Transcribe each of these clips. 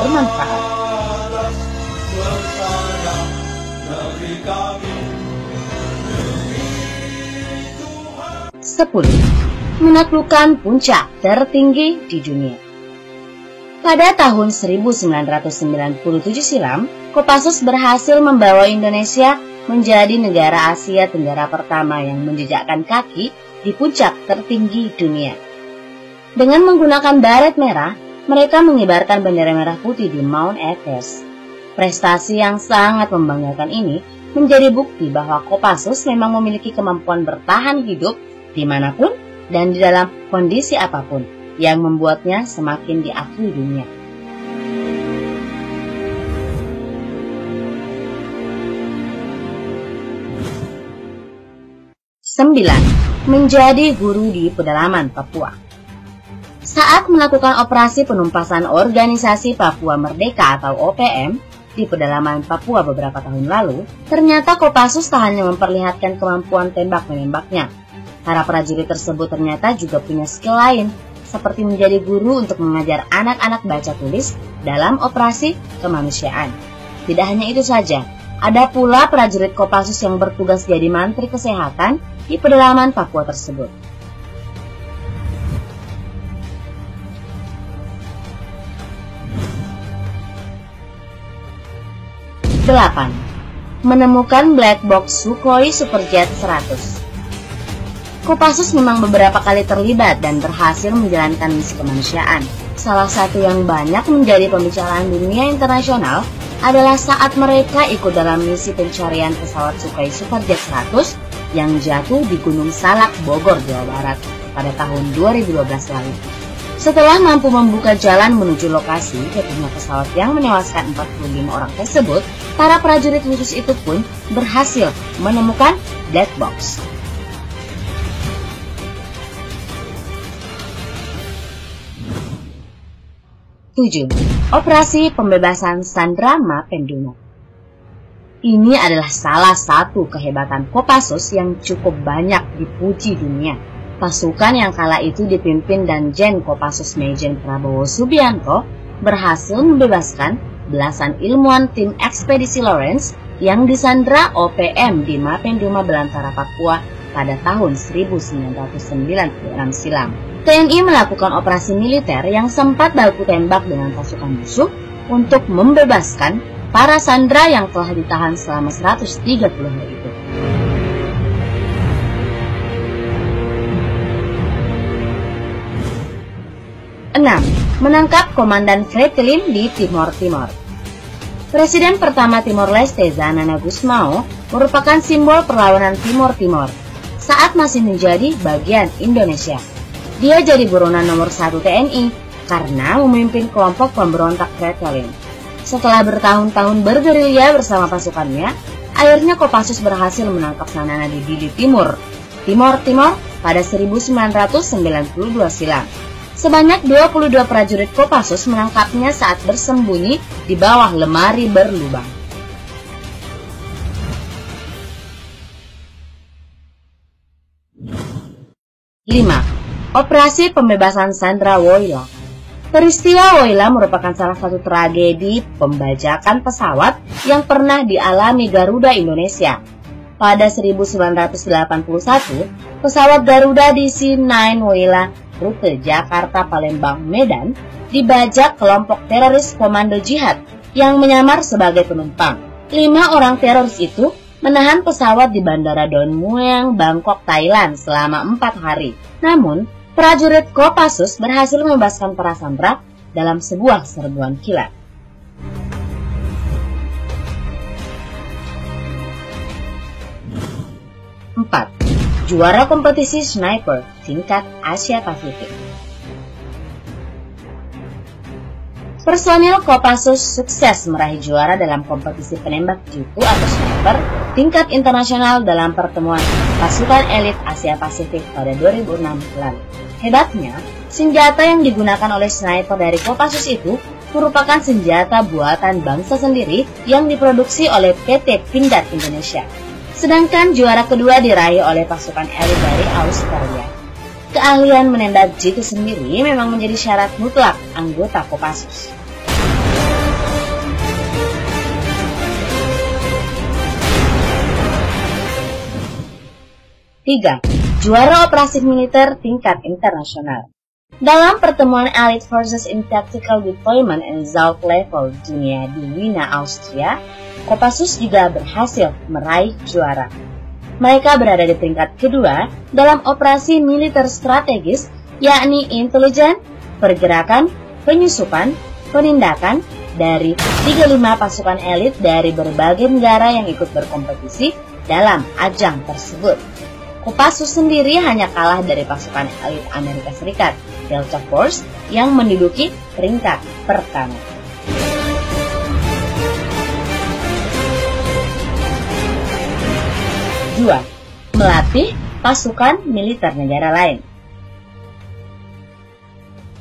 bermanfaat. 10. Menaklukkan puncak tertinggi di dunia. Pada tahun 1997 silam, Kopassus berhasil membawa Indonesia menjadi negara Asia Tenggara pertama yang menjejakkan kaki di puncak tertinggi dunia. Dengan menggunakan baret merah, mereka mengibarkan bendera merah putih di Mount Everest. Prestasi yang sangat membanggakan ini menjadi bukti bahwa Kopassus memang memiliki kemampuan bertahan hidup dimanapun dan di dalam kondisi apapun, yang membuatnya semakin diakui dunia. Menjadi guru di pedalaman Papua. Saat melakukan operasi penumpasan Organisasi Papua Merdeka atau OPM di pedalaman Papua beberapa tahun lalu, ternyata Kopassus tak hanya memperlihatkan kemampuan tembak-menembaknya. Para prajurit tersebut ternyata juga punya skill lain, seperti menjadi guru untuk mengajar anak-anak baca tulis dalam operasi kemanusiaan. Tidak hanya itu saja, ada pula prajurit Kopassus yang bertugas jadi mantri kesehatan di pedalaman Papua tersebut. Menemukan black box Sukhoi Superjet 100. Kopassus memang beberapa kali terlibat dan berhasil menjalankan misi kemanusiaan. Salah satu yang banyak menjadi pembicaraan dunia internasional adalah saat mereka ikut dalam misi pencarian pesawat Sukhoi Superjet 100 yang jatuh di Gunung Salak, Bogor, Jawa Barat pada tahun 2012 lalu. Setelah mampu membuka jalan menuju lokasi jatuhnya pesawat yang menewaskan 45 orang tersebut, para prajurit khusus itu pun berhasil menemukan black box. 7. Operasi pembebasan Sandra Mapenduma. Ini adalah salah satu kehebatan Kopassus yang cukup banyak dipuji dunia. Pasukan yang kala itu dipimpin Danjen Kopassus Majen Prabowo Subianto berhasil membebaskan belasan ilmuwan tim ekspedisi Lawrence yang disandra OPM di Mapenduma, Belantara, Papua pada tahun 1996 silam. TNI melakukan operasi militer yang sempat baku tembak dengan pasukan musuh untuk membebaskan para sandera yang telah ditahan selama 130 hari itu. Menangkap Komandan Fretilin di Timor Timur. Presiden pertama Timor Leste Zanana Gusmao merupakan simbol perlawanan Timor Timur saat masih menjadi bagian Indonesia. Dia jadi buronan nomor 1 TNI karena memimpin kelompok pemberontak Fretilin. Setelah bertahun-tahun bergerilya bersama pasukannya, akhirnya Kopassus berhasil menangkap Zanana di Dili Timur, Timor Timur pada 1992 silam. Sebanyak 22 prajurit Kopassus menangkapnya saat bersembunyi di bawah lemari berlubang. 5. Operasi pembebasan Sandra Woyla. Peristiwa Woyla merupakan salah satu tragedi pembajakan pesawat yang pernah dialami Garuda Indonesia. Pada 1981, pesawat Garuda DC-9 Woyla rute Jakarta-Palembang-Medan dibajak kelompok teroris Komando Jihad yang menyamar sebagai penumpang. 5 orang teroris itu menahan pesawat di Bandara Don Mueang, Bangkok, Thailand selama 4 hari. Namun, prajurit Kopassus berhasil membebaskan para sandera dalam sebuah serbuan kilat. 4. Juara kompetisi sniper tingkat Asia Pasifik. Personil Kopassus sukses meraih juara dalam kompetisi penembak jitu atau sniper tingkat internasional dalam pertemuan pasukan elit Asia Pasifik pada 2006 lalu. Hebatnya, senjata yang digunakan oleh sniper dari Kopassus itu merupakan senjata buatan bangsa sendiri yang diproduksi oleh PT Pindad Indonesia. Sedangkan juara kedua diraih oleh pasukan elit dari Australia. Keahlian menembak jitu sendiri memang menjadi syarat mutlak anggota Kopassus. 3. Juara operasi militer tingkat internasional. Dalam pertemuan Elite Forces in Tactical Deployment and Assault Level dunia di Wiener, Austria, Kopassus juga berhasil meraih juara. Mereka berada di peringkat kedua dalam operasi militer strategis, yakni intelijen, pergerakan, penyusupan, penindakan dari 35 pasukan elit dari berbagai negara yang ikut berkompetisi dalam ajang tersebut. Kopassus sendiri hanya kalah dari pasukan elit Amerika Serikat, Delta Force, yang menduduki peringkat pertama. Dua, melatih pasukan militer negara lain.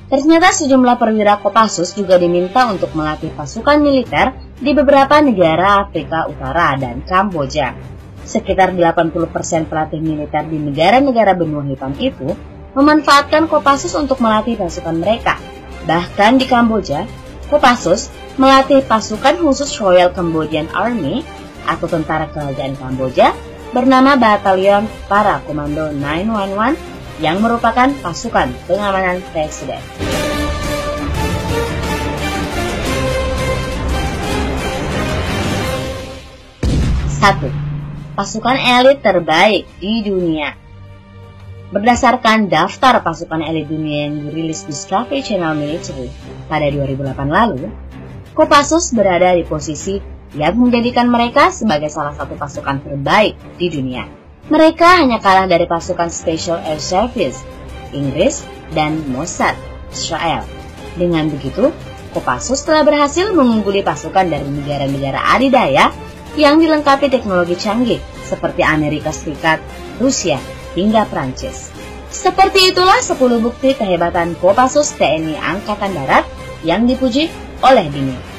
Ternyata sejumlah perwira Kopassus juga diminta untuk melatih pasukan militer di beberapa negara Afrika Utara dan Kamboja. Sekitar 80% pelatih militer di negara-negara benua hitam itu memanfaatkan Kopassus untuk melatih pasukan mereka. Bahkan di Kamboja, Kopassus melatih pasukan khusus Royal Cambodian Army atau tentara kerajaan Kamboja bernama Batalion Para Komando 911 yang merupakan pasukan pengamanan presiden. Satu, pasukan elit terbaik di dunia. Berdasarkan daftar pasukan elit dunia yang dirilis Discovery Channel Military pada 2008 lalu, Kopassus berada di posisi yang menjadikan mereka sebagai salah satu pasukan terbaik di dunia. Mereka hanya kalah dari pasukan Special Air Service, Inggris, dan Mossad, Israel. Dengan begitu, Kopassus telah berhasil mengungguli pasukan dari negara-negara adidaya yang dilengkapi teknologi canggih seperti Amerika Serikat, Rusia, hingga Prancis. Seperti itulah 10 bukti kehebatan Kopassus TNI Angkatan Darat yang dipuji oleh dunia.